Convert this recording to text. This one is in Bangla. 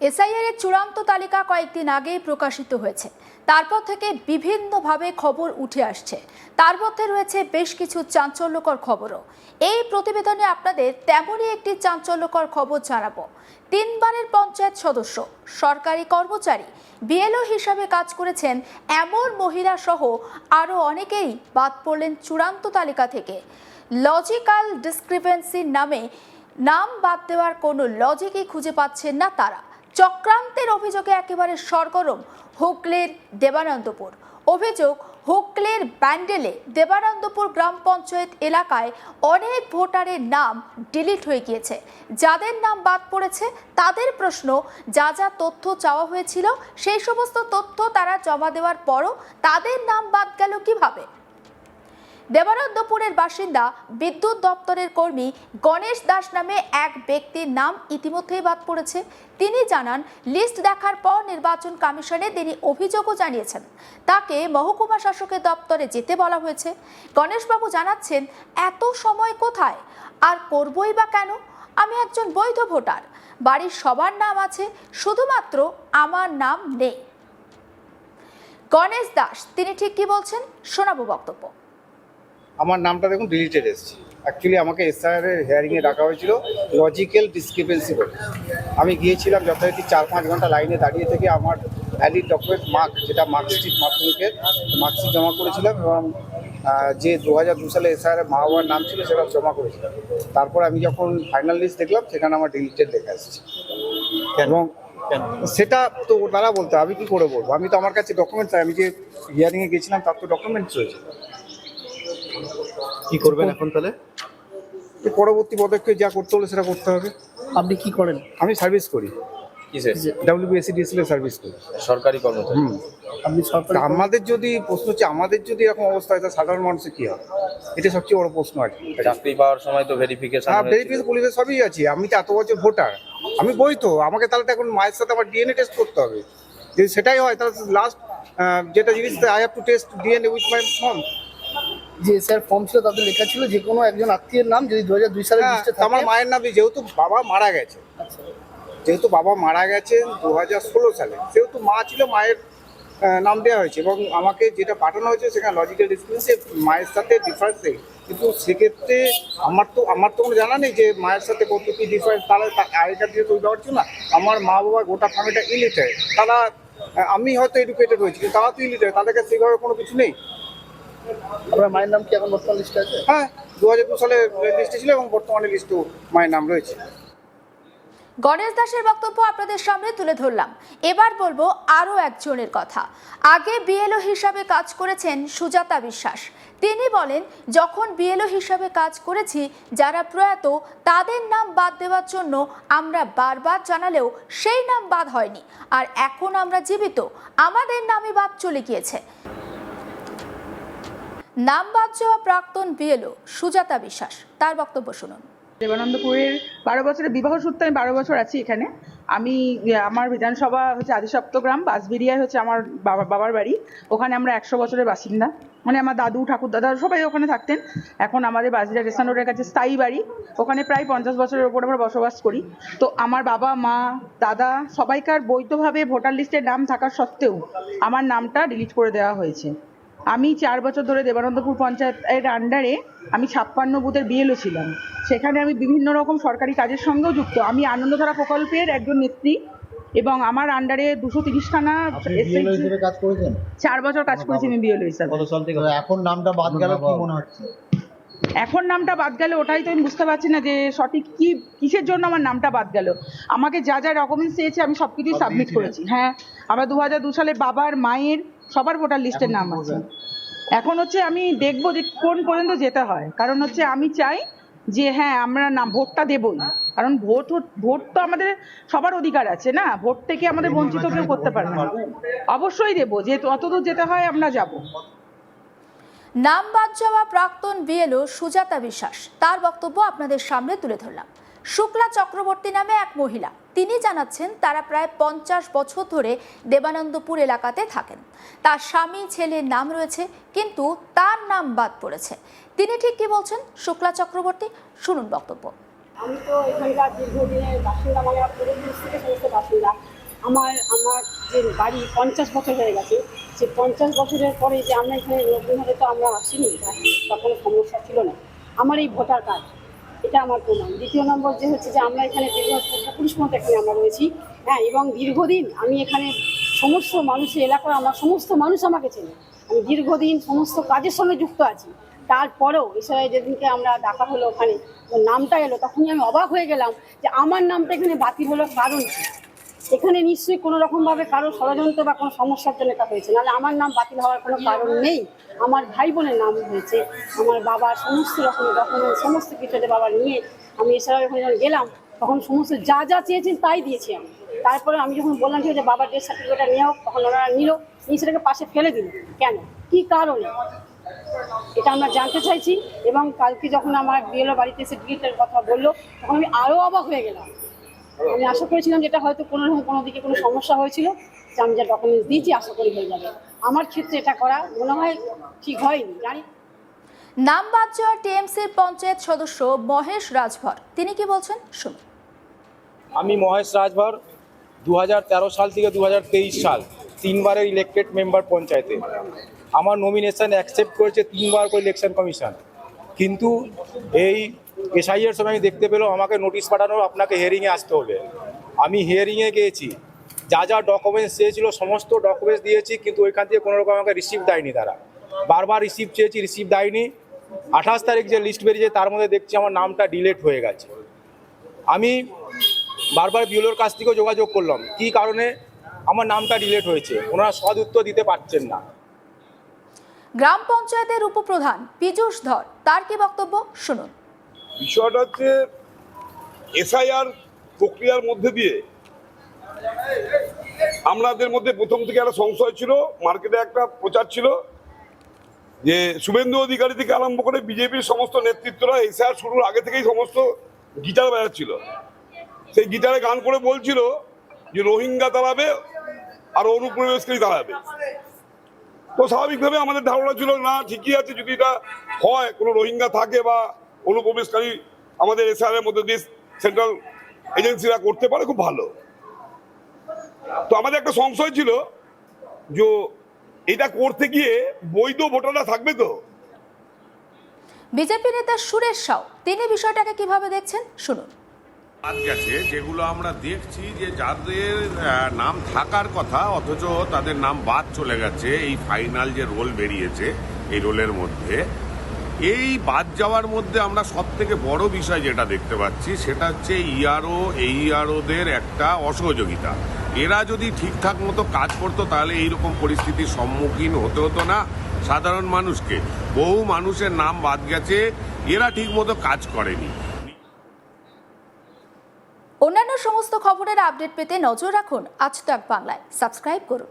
এসআইআর এর চূড়ান্ত তালিকা কয়েকদিন আগেই প্রকাশিত হয়েছে। তারপর থেকে বিভিন্নভাবে খবর উঠে আসছে। তার মধ্যে রয়েছে বেশ কিছু চাঞ্চল্যকর খবরও। এই প্রতিবেদনে আপনাদের তেমনই একটি চাঞ্চল্যকর খবর জানাবো। 3 বারের পঞ্চায়েত সদস্য, সরকারি কর্মচারী, বিএলও হিসাবে কাজ করেছেন এমন মহিলা সহ আরও অনেকেই বাদ পড়লেন চূড়ান্ত তালিকা থেকে। লজিক্যাল ডিসক্রিপেন্সির নামে নাম বাদ দেওয়ার কোনো লজিকই খুঁজে পাচ্ছেন না তারা। চক্রান্তের অভিযোগে একেবারে সরগরম হুগলির দেবানন্দপুর। অভিযোগ, হুগলির ব্যান্ডেলে দেবানন্দপুর গ্রাম পঞ্চায়েত এলাকায় অনেক ভোটারের নাম ডিলিট হয়ে গিয়েছে। যাদের নাম বাদ পড়েছে তাদের প্রশ্ন, যা যা তথ্য চাওয়া হয়েছিল সেই সমস্ত তথ্য তারা জমা দেওয়ার পরও তাদের নাম বাদ গেল কিভাবে? দেবানন্দপুরের বাসিন্দা বিদ্যুৎ দপ্তরের কর্মী গণেশ দাস নামে এক ব্যক্তির নাম ইতিমধ্যেই বাদ পড়েছে। তিনি জানান, লিস্ট দেখার পর নির্বাচন কমিশনে তিনি অভিযোগও জানিয়েছেন। তাকে মহকুমা শাসকের দপ্তরে যেতে বলা হয়েছে। গণেশবাবু জানাচ্ছেন, এত সময় কোথায়, আর করবই বা কেন? আমি একজন বৈধ ভোটার, বাড়ির সবার নাম আছে, শুধুমাত্র আমার নাম নেই। গণেশ দাস তিনি ঠিক কি বলছেন শোনাবো বক্তব্য। আমার নামটা দেখুন ডিলিটেড এসেছে। অ্যাকচুয়ালি আমাকে এসআইআর এর হিয়ারিংয়ে ডাকা হয়েছিল লজিক্যাল ডিসক্রিপেন্সি বলে। আমি গিয়েছিলাম, যথারীতি 4-5 ঘন্টা লাইনে দাঁড়িয়ে থেকে আমার ভ্যালিড ডকুমেন্ট যেটা মার্কশিট, মাধ্যমিকের মার্কশিট জমা করেছিলাম এবং যে 2002 সালে এসআইআর মা বাবার নাম ছিল সেটা জমা করেছিলাম। তারপর আমি যখন ফাইনাল লিস্ট দেখলাম সেখানে আমার ডিলিটেড লেখা এসেছে। এবং সেটা তো তারা বলতে, আমি কি করে বলবো? আমি তো, আমার কাছে ডকুমেন্টস, আমি যে হিয়ারিংয়ে গেছিলাম তার তো ডকুমেন্টস রয়েছে। কি করবেন এখন তাহলে? পরবর্তী পদক্ষেপ যা করতে হলে সেটা করতে হবে। আপনি কি করেন? আমি সার্ভিস করি, কিসের? WBSCDSL এর সার্ভিস করি, সরকারি কর্মচারী। আপনি সরকারি? আমাদের যদি প্রশ্ন হচ্ছে, আমাদের যদি এরকম অবস্থা হয় তা সাধারণ মানুষের কি হবে? এটা সবচেয়ে বড় প্রশ্ন আছে। চাকরি পাওয়ার সময় তো ভেরিফিকেশন, হ্যাঁ, ভেরিফিকেশন পুলিশের সবই আছে। আমি তো এত বছর ভোটার, আমি বৈধ। আমাকে তাহলে তো এখন মায়ের সাথে আমার ডিএনএ টেস্ট করতে হবে। যদি সেটাই হয় তাহলে লাস্ট যেটা জিনিস, I have to test DNA with my mom. যে স্যার ফর্ম ছিল তাতে লেখা ছিল যে কোনো একজন আত্মীয়ের নাম যদি 2002 সালে লিস্টে থাকে। আমার মায়ের নামে, যেহেতু বাবা মারা গেছে, বাবা মারা গেছেন 2016 সালে, সেহেতু মা ছিল, মায়ের নাম দেওয়া হয়েছে। এবং আমাকে যেটা পাঠানো হয়েছে সেখানে লজিক্যাল ডিসক্রিপেন্সি মায়ের সাথে ডিফারেন্স নেই। কিন্তু সেক্ষেত্রে আমার তো কোনো জানা নেই যে মায়ের সাথে কত কি ডিফারেন্স। তাহলে আগেকার দিকে তো ব্যাপার ছিল না। আমার মা বাবা গোটা ফ্যামিলিটা ইলিটারেট। তারা, আমি হয়তো এডুকেটেড হয়েছি কিন্তু তারা তো ইলিটারেট, তাদেরকে সেভাবে কোনো কিছু নেই। আপনার মায়ের নাম কি এখন বর্তমান লিস্টে আছে? হ্যাঁ, 2002 সালে লিস্টে ছিল এবং বর্তমানে লিস্টেও মায়ের নাম রয়েছে। গণেশ দাসের বক্তব্য আপনাদের সামনে তুলে ধরলাম। এবার বলবো আরও একজনের কথা। আগে বিএলও হিসাবে কাজ করেছেন সুজাতা বিশ্বাস। তিনি বলেন, যখন বিএলও হিসাবে কাজ করেছি, যারা প্রয়াত তাদের নাম বাদ দেওয়ার জন্য আমরা বারবার জানালেও সেই নাম বাদ হয়নি। আর এখন আমরা জীবিত, আমাদের নামই বাদ চলে গিয়েছে। নাম বাদ যাওয়া প্রাক্তন বিএলও সুজাতা বিশ্বাস, তার বক্তব্য শুনুন। দেবানন্দপুরের 12 বছরের বিবাহ সূত্রে আমি 12 বছর আছি এখানে। আমার বিধানসভা হচ্ছে আদিসপ্তগ্রাম, বাঁশবেড়িয়ায় হচ্ছে আমার বাবার বাড়ি। ওখানে আমরা 100 বছরের বাসিন্দা, মানে আমার দাদু ঠাকুর দাদা সবাই ওখানে থাকতেন। এখন আমাদের বাঁশবেড়িয়া স্টেশন রোডের কাছে স্থায়ী বাড়ি, ওখানে প্রায় 50 বছরের ওপর আমরা বসবাস করি। তো আমার বাবা মা দাদা সবাইকার বৈধভাবে ভোটার লিস্টের নাম থাকা সত্ত্বেও আমার নামটা ডিলিট করে দেওয়া হয়েছে। আমি 4 বছর ধরে দেবানন্দপুর পঞ্চায়েতের আন্ডারে আমি 56 বুথের বিএলও ছিলাম। সেখানে আমি বিভিন্ন রকম সরকারি কাজের সঙ্গেও যুক্ত। আমি আনন্দধারা প্রকল্পের একজন নেত্রী এবং আমার আন্ডারে 230খানা কাজ করেছেন। 4 বছর কাজ করেছি আমি বিএলও হিসাবে। এখন নামটা বাদ গেল, কি মনে হচ্ছে? এখন নামটা বাদ গেল ওটাই তো আমি বুঝতে পারছি না যে সঠিক কিসের জন্য আমার নামটা বাদ গেল। আমাকে যা যা ডকুমেন্টস চেয়েছে আমি সবকিছুই সাবমিট করেছি। হ্যাঁ, আমার 2002 সালে বাবার মায়ের সবার ভোটার লিস্টের নাম আছে। এখন হচ্ছে আমি দেখবো যে কোন পর্যন্ত যেতে হয়। কারণ হচ্ছে আমি চাই যে হ্যাঁ, আমরা ভোটটা দেবই। কারণ ভোট তো আমাদের সবার অধিকার আছে না, ভোট থেকে আমাদের বঞ্চিত কেউ করতে পারবে না। অবশ্যই দেবো, যে অতদূর যেতে হয় আমরা যাব। নাম বাদ যাওয়া প্রাক্তন বিএলও সুজাতা বিশ্বাস, তার বক্তব্য আপনাদের সামনে তুলে ধরলাম। শুক্লা চক্রবর্তী নামে এক মহিলা, তিনি জানাচ্ছেন তারা প্রায় 50 বছর ধরে দেবানন্দপুর এলাকাতে থাকেন। তার স্বামী ছেলের নাম রয়েছে, কিন্তু তার নাম বাদ পড়েছে। তিনি ঠিক কি বলছেন শুক্লা চক্রবর্তী, শুনুন বক্তব্য। আমি তো এখানকার দীর্ঘদিনের বাসিন্দা, মানে আমার পূর্বপুরুষ থেকে সমস্ত বাসিন্দা। আমার যে বাড়ি 50 বছর হয়ে গেছে, সে 50 বছরের পরে যে আমরা এখানে নতুনভাবে তো আমরা আসিনি, বা কোনো সমস্যা ছিল না। আমার এই ভোটার কার্ড, এটা আমার প্রমাণ। দ্বিতীয় নম্বর যে হচ্ছে যে আমরা এখানে পুরুষ মতো এখানে আমরা রয়েছি, হ্যাঁ, এবং দীর্ঘদিন আমি এখানে সমস্ত মানুষের এলাকার আমার সমস্ত মানুষ আমাকে চেনে। আমি দীর্ঘদিন সমস্ত কাজের সঙ্গে যুক্ত আছি। তারপরেও এসে যেদিনকে আমরা ডাকা হলো, ওখানে নামটা এলো, তখনই আমি অবাক হয়ে গেলাম যে আমার নামটা এখানে বাতিল হলো। কারণ কি? এখানে নিশ্চয়ই কোনো রকমভাবে কারো ষড়যন্ত্র বা কোনো সমস্যার জন্য এটা হয়েছে, নাহলে আমার নাম বাতিল হওয়ার কোনো কারণ নেই। আমার ভাই বোনের নাম হয়েছে, আমার বাবার সমস্ত রকমের ডকুমেন্ট সমস্ত কিছুতে বাবা নিয়ে আমি এছাড়াও যখন গেলাম তখন সমস্ত যা যা চেয়েছেন তাই দিয়েছি আমি। তারপরে আমি যখন বললাম ঠিক আছে বাবার ডেথ সার্টিফিকেটটা নিয়ে হোক, তখন ওনারা নিল, নিয়ে সেটাকে পাশে ফেলে দিল। কেন, কী কারণে, এটা আমরা জানতে চাইছি। এবং কালকে যখন আমার বিএলও বাড়িতে এসে ডিটেলের কথা বললো, তখন আমি আরও অবাক হয়ে গেলাম। আমি আশা করেছিলাম যেটা হয়তো কোনো দিকে কোনো সমস্যা হয়েছিল, যে আমি যা ডকুমেন্টস দিয়েছি আশা করি হয়ে যাবে। আমার ক্ষেত্রে এটা করা মনে হয় ঠিক হয়নি, জানি। নাম বাদ যাওয়া টিএমসির পঞ্চায়েত সদস্য মহেশ রাজভর তিনি কি বলছেন শুনুন। আমি মহেশ রাজভর 2013 সাল থেকে 2023 সাল 3 বারের ইলেক্টেড মেম্বার পঞ্চায়েতে। আমার নমিনেশন অ্যাকসেপ্ট করেছে 3 বার করে ইলেকশন কমিশন, কিন্তু এই এসআইয়ের সময় আমি দেখতে পেলাম আমাকে নোটিশ পাঠানো, আপনাকে হিয়ারিংয়ে আসতে হবে। আমি হিয়ারিংয়ে গিয়েছি, যা যা ডকুমেন্টস চেয়েছিল সমস্ত ডকুমেন্টস দিয়েছি, কিন্তু ওইখান থেকে কোনো রকম আমাকে রিসিভ দেয়নি। তারা বারবার রিসিভ চেয়েছি, রিসিভ দেয়নি। 28 তারিখ যে লিস্ট বেরিয়েছে তার মধ্যে দেখছি আমার নামটা ডিলিট হয়ে গেছে। আমি বারবার বিএলওর কাছ থেকেও যোগাযোগ করলাম কী কারণে আমার নামটা ডিলিট হয়েছে, ওনারা সদ উত্তর দিতে পারছেন না। গ্রাম পঞ্চায়েতের উপপ্রধান পীযূষ ধর তার কি বক্তব্য শুনুন। বিষয়টা হচ্ছে এসআইআর প্রক্রিয়ার মধ্যে দিয়ে আমাদের মধ্যে প্রথম থেকে একটা সংশয় ছিল, মার্কেটে একটা প্রচার ছিল যে শুভেন্দু অধিকারী থেকে আরম্ভ করে বিজেপির সমস্ত নেতৃত্বরা এসআইআর শুরুর আগে থেকেই সমস্ত গিটার বাজাচ্ছিল। সেই গিটারে গান করে বলছিল যে রোহিঙ্গা তাড়াবে আর অনুপ্রবেশকারী তাড়াবে। তো স্বাভাবিকভাবে আমাদের ধারণা ছিল না ঠিকই আছে, যদি এটা হয় কোনো রোহিঙ্গা থাকে বা অনুপ্রবেশকারী আমাদের এসআইআর মধ্যে দিয়ে সেন্ট্রাল এজেন্সিরা করতে পারে, খুব ভালো। তো আমাদের একটা সংশয় ছিল যে এটা করতে গিয়ে বৈধ ভোটাররা থাকবে তো। বিজেপি নেতা সুরেশ সাউ তিনি বিষয়টাকে কিভাবে দেখছেন শুনুন। বাদ গেছে যেগুলো আমরা দেখছি যে যাদের নাম থাকার কথা অথচ তাদের নাম বাদ চলে গেছে, এই ফাইনাল যে রোল বেরিয়েছে এই রোলের মধ্যে, এই বাদ যাওয়ার মধ্যে আমরা সব থেকে বড় বিষয় যেটা দেখতে পাচ্ছি সেটা হচ্ছে ইআরও এইআরওদের একটা অসহযোগিতা। এরা যদি ঠিকঠাক মতো কাজ করতো তাহলে এইরকম পরিস্থিতির সম্মুখীন হতে হতো না সাধারণ মানুষকে। বহু মানুষের নাম বাদ গেছে, এরা ঠিক মতো কাজ করেনি। অন্যান্য সমস্ত খবরের আপডেট পেতে নজর রাখুন আজ তাক বাংলায়। সাবস্ক্রাইব করুন।